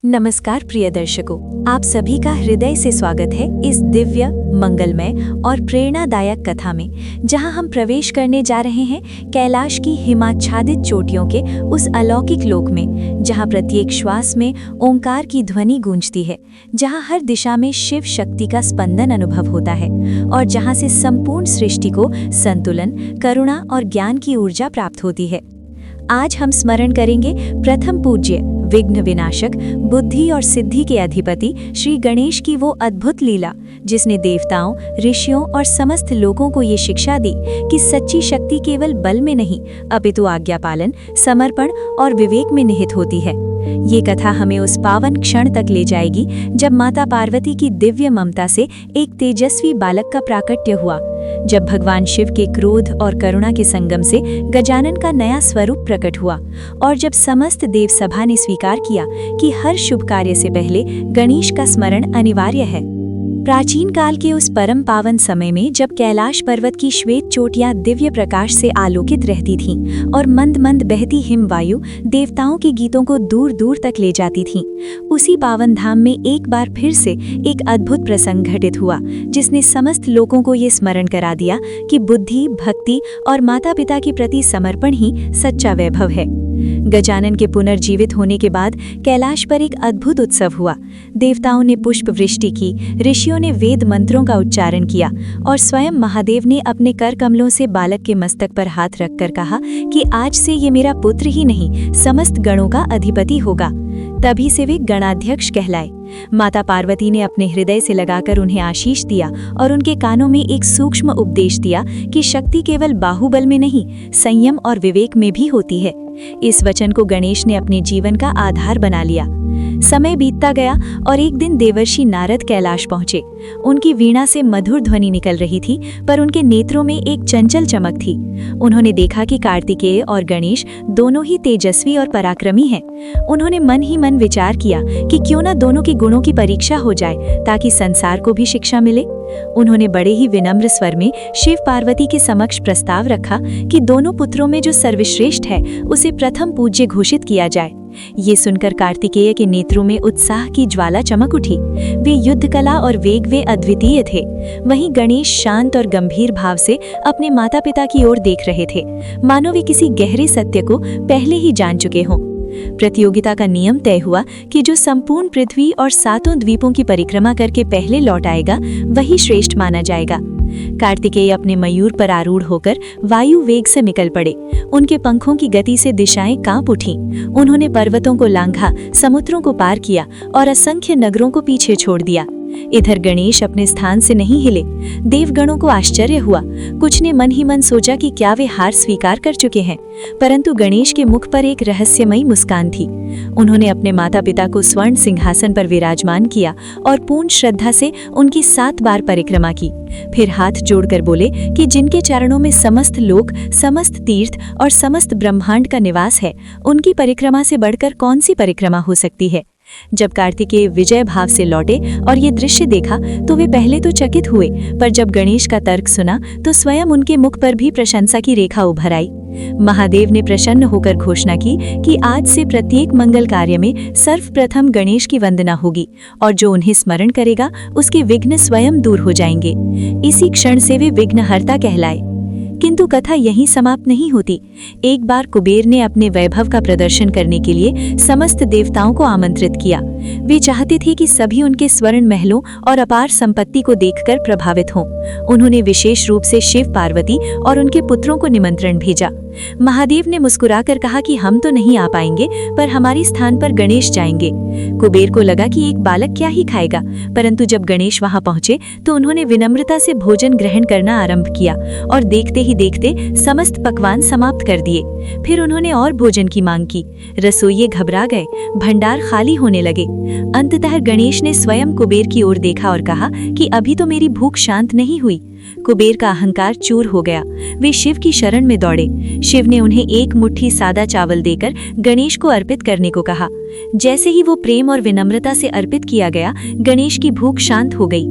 नमस्कार प्रिय दर्शकों, आप सभी का हृदय से स्वागत है इस दिव्य, मंगलमय और प्रेरणादायक कथा में, जहां हम प्रवेश करने जा रहे हैं कैलाश की हिमाच्छादित चोटियों के उस अलौकिक लोक में, जहां प्रत्येक श्वास में ओंकार की ध्वनि गूंजती है, जहां हर दिशा में शिव शक्ति का स्पंदन अनुभव होता है और जहां से संपूर्ण सृष्टि को संतुलन, करुणा और ज्ञान की ऊर्जा प्राप्त होती है। आज हम स्मरण करेंगे प्रथम पूज्य, विघ्न विनाशक, बुद्धि और सिद्धि के अधिपति श्री गणेश की वो अद्भुत लीला, जिसने देवताओं, ऋषियों और समस्त लोगों को ये शिक्षा दी कि सच्ची शक्ति केवल बल में नहीं, अपितु आज्ञा पालन, समर्पण और विवेक में निहित होती है। ये कथा हमें उस पावन क्षण तक ले जाएगी जब माता पार्वती की दिव्य ममता से एक तेजस्वी बालक का प्राकट्य हुआ, जब भगवान शिव के क्रोध और करुणा के संगम से गजानन का नया स्वरूप प्रकट हुआ और जब समस्त देव सभा ने स्वीकार किया कि हर शुभ कार्य से पहले गणेश का स्मरण अनिवार्य है। प्राचीन काल के उस परम पावन समय में जब कैलाश पर्वत की श्वेत चोटियां दिव्य प्रकाश से आलोकित रहती थीं और मंद मंद बहती हिमवायु देवताओं के गीतों को दूर दूर तक ले जाती थीं, उसी पावन धाम में एक बार फिर से एक अद्भुत प्रसंग घटित हुआ, जिसने समस्त लोगों को ये स्मरण करा दिया कि बुद्धि, भक्ति और माता पिता के प्रति समर्पण ही सच्चा वैभव है। गजानन के पुनर्जीवित होने के बाद कैलाश पर एक अद्भुत उत्सव हुआ। देवताओं ने पुष्प वृष्टि की, ऋषियों ने वेद मंत्रों का उच्चारण किया और स्वयं महादेव ने अपने कर कमलों से बालक के मस्तक पर हाथ रखकर कहा कि आज से ये मेरा पुत्र ही नहीं, समस्त गणों का अधिपति होगा। तभी से वे गणाध्यक्ष कहलाए। माता पार्वती ने अपने हृदय से लगाकर उन्हें आशीष दिया और उनके कानों में एक सूक्ष्म उपदेश दिया कि शक्ति केवल बाहुबल में नहीं, संयम और विवेक में भी होती है। इस वचन को गणेश ने अपने जीवन का आधार बना लिया। समय बीतता गया और एक दिन देवर्षि नारद कैलाश पहुंचे। उनकी वीणा से मधुर ध्वनि निकल रही थी, पर उनके नेत्रों में एक चंचल चमक थी। उन्होंने देखा कि कार्तिकेय और गणेश दोनों ही तेजस्वी और पराक्रमी हैं। उन्होंने मन ही मन विचार किया कि क्यों न दोनों के गुणों की परीक्षा हो जाए, ताकि संसार को भी शिक्षा मिले। उन्होंने बड़े ही विनम्र स्वर में शिव पार्वती के समक्ष प्रस्ताव रखा कि दोनों पुत्रों में जो सर्वश्रेष्ठ है उसे प्रथम पूज्य घोषित किया जाए। ये सुनकर कार्तिकेय के नेत्रों में उत्साह की ज्वाला चमक उठी। वे युद्ध कला और वेग में अद्वितीय थे। वहीं गणेश शांत और गंभीर भाव से अपने माता पिता की ओर देख रहे थे, मानो वे किसी गहरे सत्य को पहले ही जान चुके हों। प्रतियोगिता का नियम तय हुआ कि जो संपूर्ण पृथ्वी और सातों द्वीपों की परिक्रमा करके पहले लौट आएगा, वही श्रेष्ठ माना जाएगा। कार्तिकेय अपने मयूर पर आरूढ़ होकर वायु वेग से निकल पड़े। उनके पंखों की गति से दिशाएं कांप उठीं। उन्होंने पर्वतों को लांघा, समुद्रों को पार किया और असंख्य नगरों को पीछे छोड़ दिया। इधर गणेश अपने स्थान से नहीं हिले। देवगणों को आश्चर्य हुआ। कुछ ने मन ही मन सोचा कि क्या वे हार स्वीकार कर चुके हैं, परंतु गणेश के मुख पर एक रहस्यमयी मुस्कान थी। उन्होंने अपने माता पिता को स्वर्ण सिंहासन पर विराजमान किया और पूर्ण श्रद्धा से उनकी 7 बार परिक्रमा की। फिर हाथ जोड़कर बोले कि जिनके चरणों में समस्त लोक, समस्त तीर्थ और समस्त ब्रह्मांड का निवास है, उनकी परिक्रमा से बढ़कर कौन सी परिक्रमा हो सकती है। जब कार्तिकेय विजय भाव से लौटे और ये दृश्य देखा तो वे पहले तो चकित हुए, पर जब गणेश का तर्क सुना तो स्वयं उनके मुख पर भी प्रशंसा की रेखा उभर आई। महादेव ने प्रसन्न होकर घोषणा की कि आज से प्रत्येक मंगल कार्य में सर्वप्रथम गणेश की वंदना होगी और जो उन्हें स्मरण करेगा उसके विघ्न स्वयं दूर हो जाएंगे। इसी क्षण से वे विघ्नहर्ता कहलाए। किंतु कथा यहीं समाप्त नहीं होती। एक बार कुबेर ने अपने वैभव का प्रदर्शन करने के लिए समस्त देवताओं को आमंत्रित किया। वे चाहते थे कि सभी उनके स्वर्ण महलों और अपार संपत्ति को देखकर प्रभावित हों। उन्होंने विशेष रूप से शिव, पार्वती और उनके पुत्रों को निमंत्रण भेजा। महादेव ने मुस्कुराकर कहा कि हम तो नहीं आ पाएंगे, पर हमारे स्थान पर गणेश जाएंगे। कुबेर को लगा कि एक बालक क्या ही खाएगा, परंतु जब गणेश वहां पहुंचे तो उन्होंने विनम्रता से भोजन ग्रहण करना आरंभ किया और देखते ही देखते समस्त पकवान समाप्त कर दिए। फिर उन्होंने और भोजन की मांग की। रसोइये घबरा गए, भंडार खाली होने लगे। अंततः गणेश ने स्वयं कुबेर की ओर देखा और कहा कि अभी तो मेरी भूख शांत नहीं हुई। कुबेर का अहंकार चूर हो गया। वे शिव की शरण में दौड़े। शिव ने उन्हें एक मुट्ठी सादा चावल देकर गणेश को अर्पित करने को कहा। जैसे ही वो प्रेम और विनम्रता से अर्पित किया गया, गणेश की भूख शांत हो गई।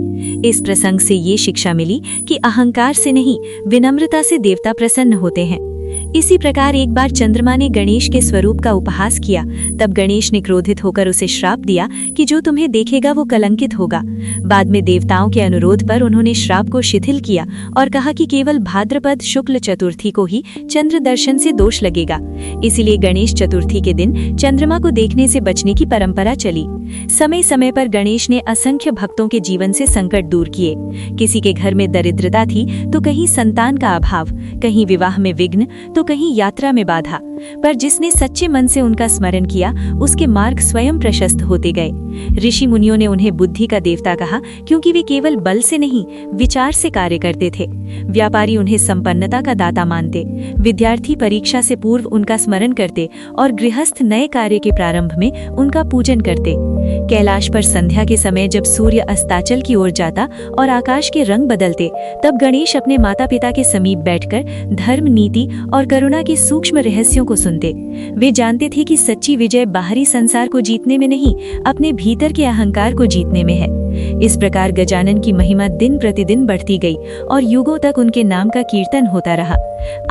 इस प्रसंग से ये शिक्षा मिली कि अहंकार से नहीं, विनम्रता से देवता प्रसन्न होते हैं। इसी प्रकार एक बार चंद्रमा ने गणेश के स्वरूप का उपहास किया। तब गणेश ने क्रोधित होकर उसे श्राप दिया कि जो तुम्हें देखेगा वो कलंकित होगा। बाद में देवताओं के अनुरोध पर उन्होंने श्राप को शिथिल किया और कहा कि केवल भाद्रपद शुक्ल चतुर्थी को ही चंद्र दर्शन से दोष लगेगा। इसीलिए गणेश चतुर्थी के दिन चंद्रमा को देखने से बचने की परंपरा चली। समय समय पर गणेश ने असंख्य भक्तों के जीवन से संकट दूर किए। किसी के घर में दरिद्रता थी तो कहीं संतान का अभाव, कहीं विवाह में विघ्न तो कहीं यात्रा में बाधा। पर जिसने सच्चे मन से उनका स्मरण किया उसके मार्ग स्वयं प्रशस्त होते गए। ऋषि मुनियों ने उन्हें बुद्धि का देवता कहा, क्योंकि वे केवल बल से नहीं विचार से कार्य करते थे। व्यापारी उन्हें संपन्नता का दाता मानते, विद्यार्थी परीक्षा से पूर्व उनका स्मरण करते और गृहस्थ नए कार्य के प्रारंभ में उनका पूजन करते। कैलाश पर संध्या के समय जब सूर्य अस्ताचल की ओर जाता और आकाश के रंग बदलते, तब गणेश अपने माता पिता के समीप बैठकर धर्म, नीति और करुणा के सूक्ष्म रहस्यों को सुनते। वे जानते थे कि सच्ची विजय बाहरी संसार को जीतने में नहीं, अपने भीतर के अहंकार को जीतने में है। इस प्रकार गजानन की महिमा दिन प्रतिदिन बढ़ती गई और युगों तक उनके नाम का कीर्तन होता रहा।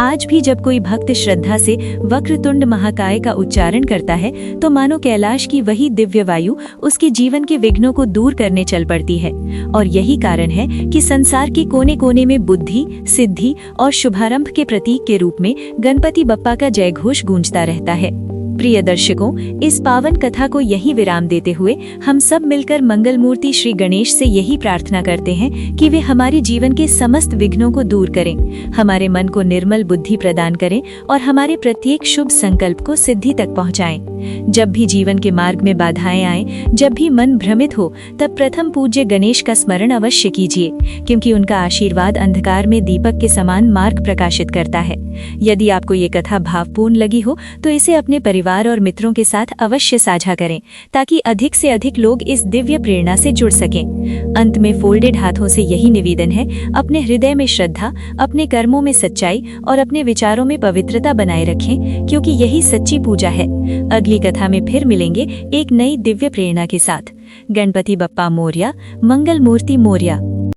आज भी जब कोई भक्त श्रद्धा से वक्रतुंड महाकाय का उच्चारण करता है तो मानो कैलाश की वही दिव्य वायु उसके जीवन के विघ्नों को दूर करने चल पड़ती है। और यही कारण है कि संसार के कोने कोने में बुद्धि, सिद्धि और शुभारंभ के प्रतीक के रूप में गणपति बप्पा का जयघोष गूंजता रहता है। प्रिय दर्शकों, इस पावन कथा को यही विराम देते हुए हम सब मिलकर मंगल मूर्ति श्री गणेश से यही प्रार्थना करते हैं कि वे हमारे जीवन के समस्त विघ्नों को दूर करें, हमारे मन को निर्मल बुद्धि प्रदान करें और हमारे प्रत्येक शुभ संकल्प को सिद्धि तक पहुंचाएं। जब भी जीवन के मार्ग में बाधाएं आए, जब भी मन भ्रमित हो, तब प्रथम पूज्य गणेश का स्मरण अवश्य कीजिए, क्योंकि उनका आशीर्वाद अंधकार में दीपक के समान मार्ग प्रकाशित करता है। यदि आपको ये कथा भावपूर्ण लगी हो तो इसे अपने परिवार और मित्रों के साथ अवश्य साझा करें, ताकि अधिक से अधिक लोग इस दिव्य प्रेरणा से जुड़ सकें। अंत में फोल्डेड हाथों से यही निवेदन है, अपने हृदय में श्रद्धा, अपने कर्मों में सच्चाई और अपने विचारों में पवित्रता बनाए रखें, क्योंकि यही सच्ची पूजा है। अगली कथा में फिर मिलेंगे एक नई दिव्य प्रेरणा के साथ। गणपति बप्पा मोरया, मंगल मूर्ति मोरया।